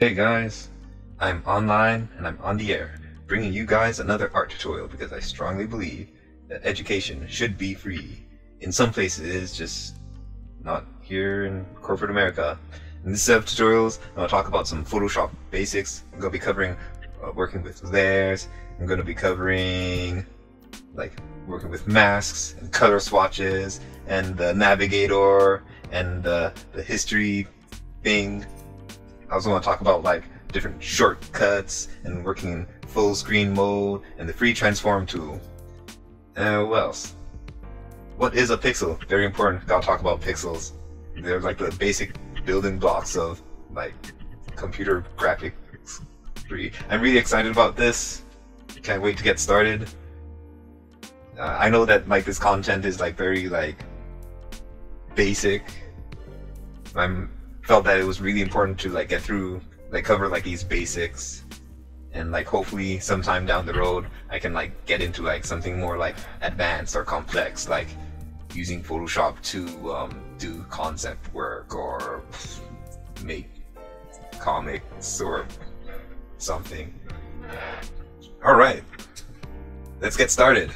Hey guys, I'm online and I'm on the air, bringing you guys another art tutorial because I strongly believe that education should be free. In some places it is, just not here in corporate America. In this set of tutorials, I'm going to talk about some Photoshop basics. I'm going to be covering working with layers. I'm going to be covering working with masks and color swatches and the navigator and the history thing. I also want to talk about different shortcuts and working in full screen mode and the free transform tool. What else? What is a pixel? Very important. Gotta talk about pixels. They're like the basic building blocks of computer graphics. I'm really excited about this. Can't wait to get started. I know that this content is very basic. I felt that it was really important to get through, cover these basics, and hopefully sometime down the road I can get into something more advanced or complex, using Photoshop to do concept work or make comics or something. Alright, let's get started.